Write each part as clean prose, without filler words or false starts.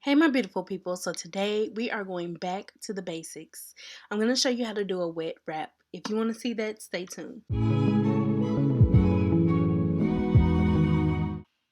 Hey my beautiful people, so today we are going back to the basics. I'm going to show you how to do a wet wrap. If you want to see that, stay tuned.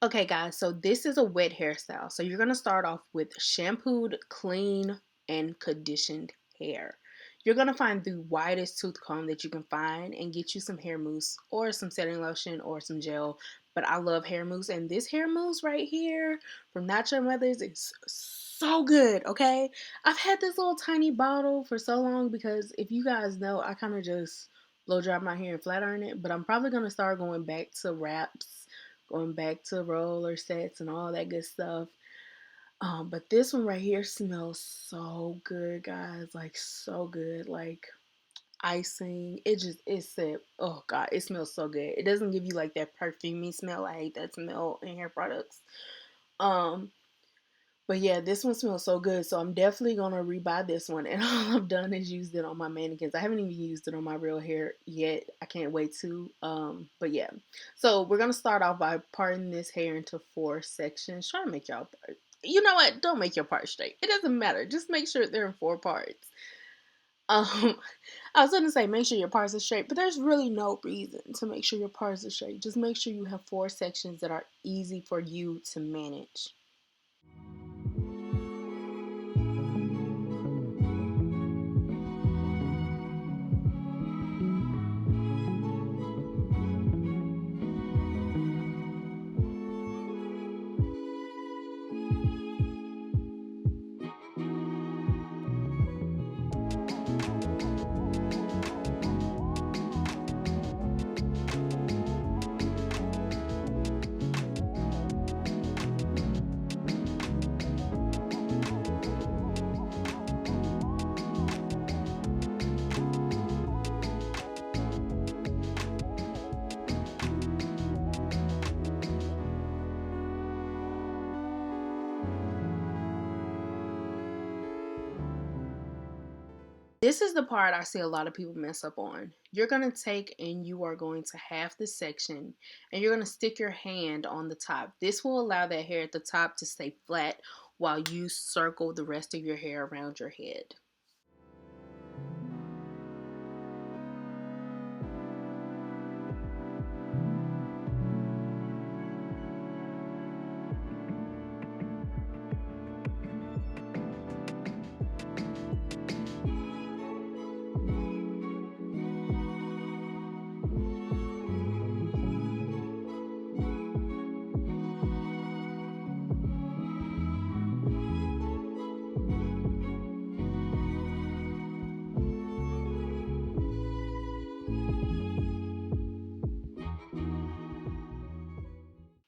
Okay guys, so this is a wet hairstyle. So you're going to start off with shampooed, clean, and conditioned hair. You're going to find the widest tooth comb that you can find and get you some hair mousse or some setting lotion or some gel. But I love hair mousse, and this hair mousse right here from Natural Mothers is so good, okay? I've had this little tiny bottle for so long because if you guys know, I kind of just blow dry my hair and flat iron it, but I'm probably going to start going back to wraps, going back to roller sets and all that good stuff. But this one right here smells so good, guys. Like so good. Like icing. It said, oh god, it smells so good. It doesn't give you like that perfumey smell. I hate that smell in hair products. Um, but yeah, this one smells so good. So I'm definitely gonna rebuy this one. And all I've done is used it on my mannequins. I haven't even used it on my real hair yet. I can't wait to. But yeah. So we're gonna start off by parting this hair into 4 sections. Try to make y'all, you know what? Don't make your parts straight. It doesn't matter. Just make sure they're in 4 parts. Um, I was gonna say make sure your parts are straight, but there's really no reason to make sure your parts are straight. Just make sure you have 4 sections that are easy for you to manage. This is the part I see a lot of people mess up on. You're going to take and you are going to half the section and you're going to stick your hand on the top. This will allow that hair at the top to stay flat while you circle the rest of your hair around your head.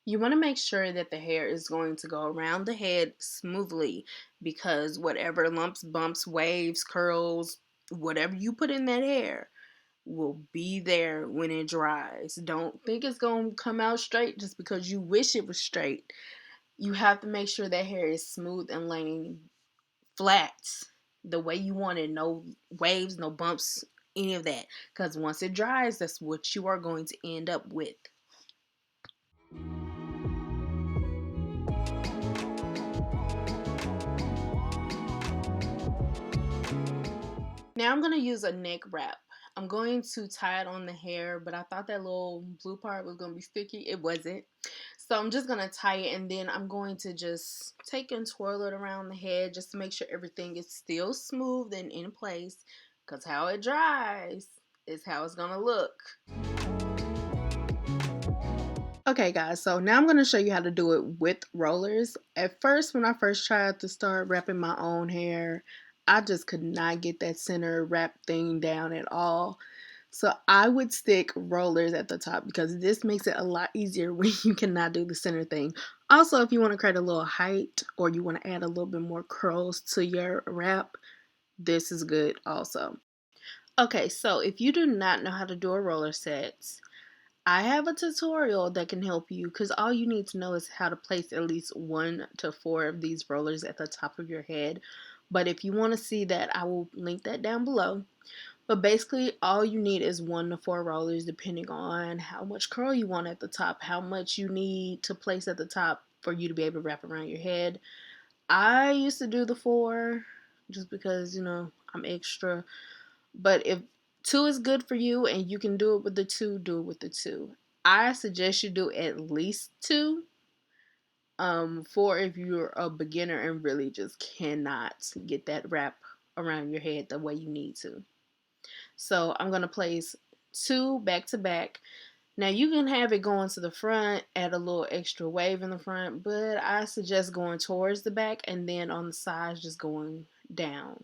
You want to make sure that the hair is going to go around the head smoothly because whatever lumps, bumps, waves, curls, whatever you put in that hair will be there when it dries. Don't think it's going to come out straight just because you wish it was straight. You have to make sure that hair is smooth and laying flat the way you want it. No waves, no bumps, any of that. Because once it dries, that's what you are going to end up with. Now I'm going to use a neck wrap. I'm going to tie it on the hair, but I thought that little blue part was going to be sticky. It wasn't. So I'm just going to tie it, and then I'm going to just take and twirl it around the head just to make sure everything is still smooth and in place, because how it dries is how it's going to look. Okay guys, so now I'm going to show you how to do it with rollers. At first, when I first tried to start wrapping my own hair, I just could not get that center wrap thing down at all. So I would stick rollers at the top because this makes it a lot easier when you cannot do the center thing. Also, if you want to create a little height or you want to add a little bit more curls to your wrap, this is good also. Okay, so if you do not know how to do a roller set, I have a tutorial that can help you because all you need to know is how to place at least 1 to 4 of these rollers at the top of your head. But if you want to see that, I will link that down below. But basically, all you need is 1 to 4 rollers depending on how much curl you want at the top, how much you need to place at the top for you to be able to wrap around your head. I used to do the 4 just because, I'm extra. But if 2 is good for you and you can do it with the 2, do it with the 2. I suggest you do at least 2. 4 if you're a beginner and really just cannot get that wrap around your head the way you need to. So I'm gonna place 2 back to back. Now you can have it going to the front, add a little extra wave in the front, but I suggest going towards the back and then on the sides just going down.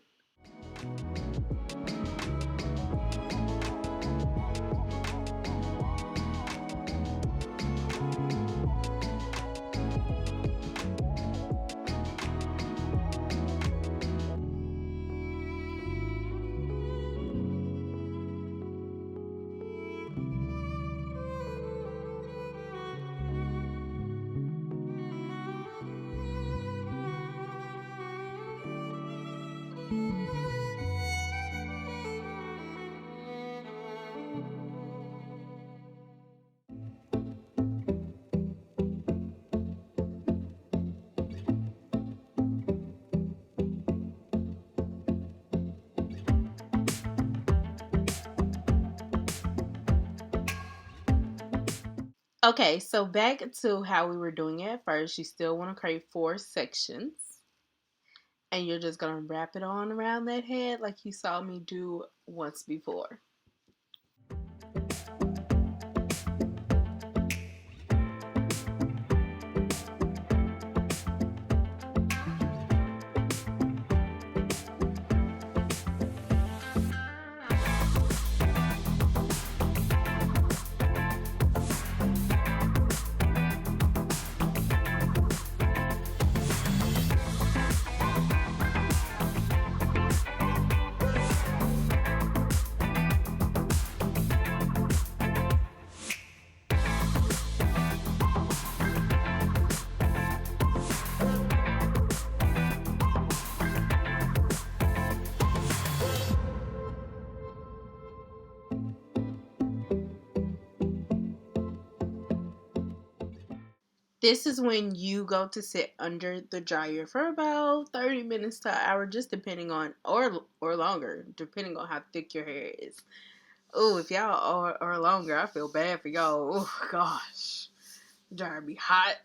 Okay, so back to how we were doing it at first. You still want to create 4 sections. And you're just going to wrap it on around that head like you saw me do once before. This is when you go to sit under the dryer for about 30 minutes to an hour, just depending on, or longer, depending on how thick your hair is. Oh, if y'all are longer, I feel bad for y'all. Oh, gosh. Dryer be hot.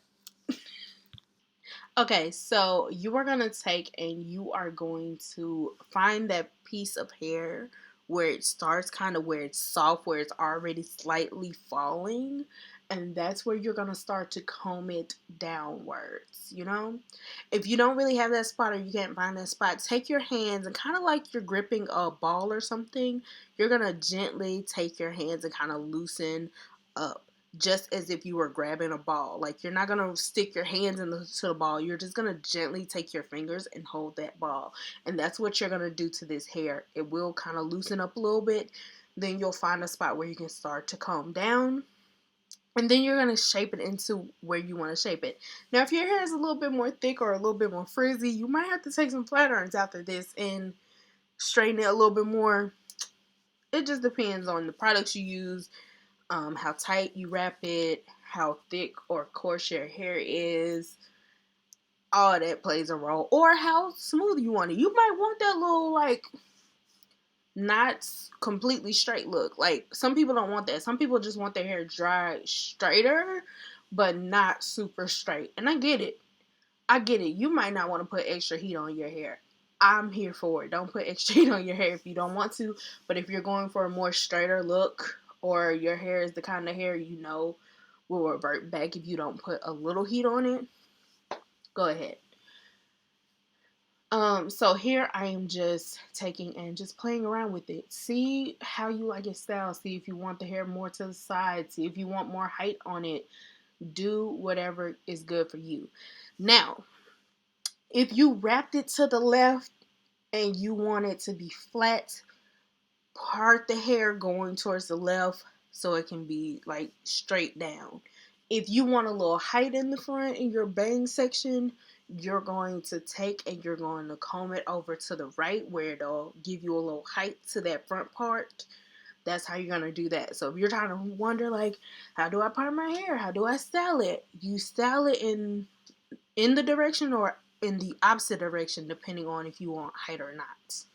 Okay, so you are going to take and you are going to find that piece of hair where it starts, kind of where it's soft, where it's already slightly falling. And that's where you're going to start to comb it downwards, If you don't really have that spot or you can't find that spot, take your hands and kind of like you're gripping a ball or something, you're going to gently take your hands and kind of loosen up, just as if you were grabbing a ball. Like, you're not going to stick your hands to the ball. You're just going to gently take your fingers and hold that ball. And that's what you're going to do to this hair. It will kind of loosen up a little bit. Then you'll find a spot where you can start to comb down. And then you're going to shape it into where you want to shape it. Now, if your hair is a little bit more thick or a little bit more frizzy, you might have to take some flat irons after this and straighten it a little bit more. It just depends on the products you use, how tight you wrap it, how thick or coarse your hair is. All that plays a role. Or how smooth you want it. You might want that little, like, not completely straight look. Like, some people don't want that. Some people just want their hair dry straighter, but not super straight. And I get it. You might not want to put extra heat on your hair. I'm here for it. Don't put extra heat on your hair if you don't want to. But if you're going for a more straighter look, or your hair is the kind of hair will revert back if you don't put a little heat on it, go ahead. So here I am just taking and just playing around with it. See how you like it style. See if you want the hair more to the side. See if you want more height on it. Do whatever is good for you. Now, if you wrapped it to the left and you want it to be flat, part the hair going towards the left so it can be like straight down. If you want a little height in the front in your bang section, you're going to take and you're going to comb it over to the right where it'll give you a little height to that front part. That's how you're going to do that. So if you're trying to wonder, like, how do I part my hair? How do I style it? You style it in the direction or in the opposite direction depending on if you want height or not.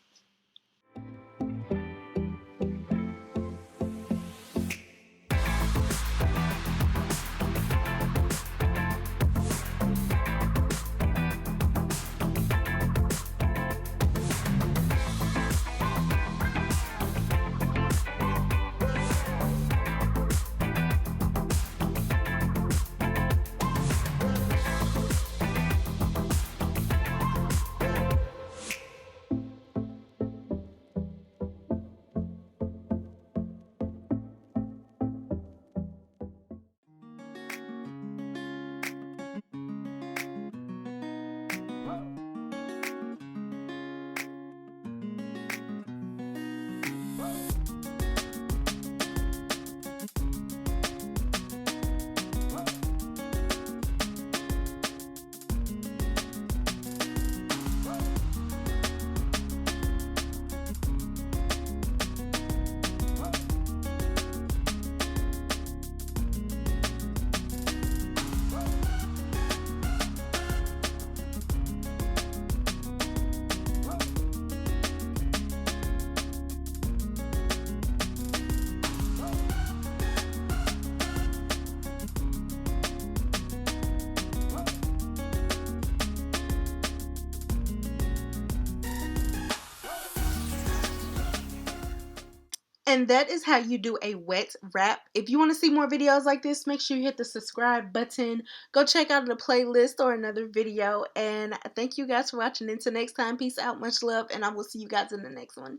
And that is how you do a wet wrap. If you want to see more videos like this, make sure you hit the subscribe button. Go check out the playlist or another video. And thank you guys for watching. Until next time, peace out, much love, and I will see you guys in the next one.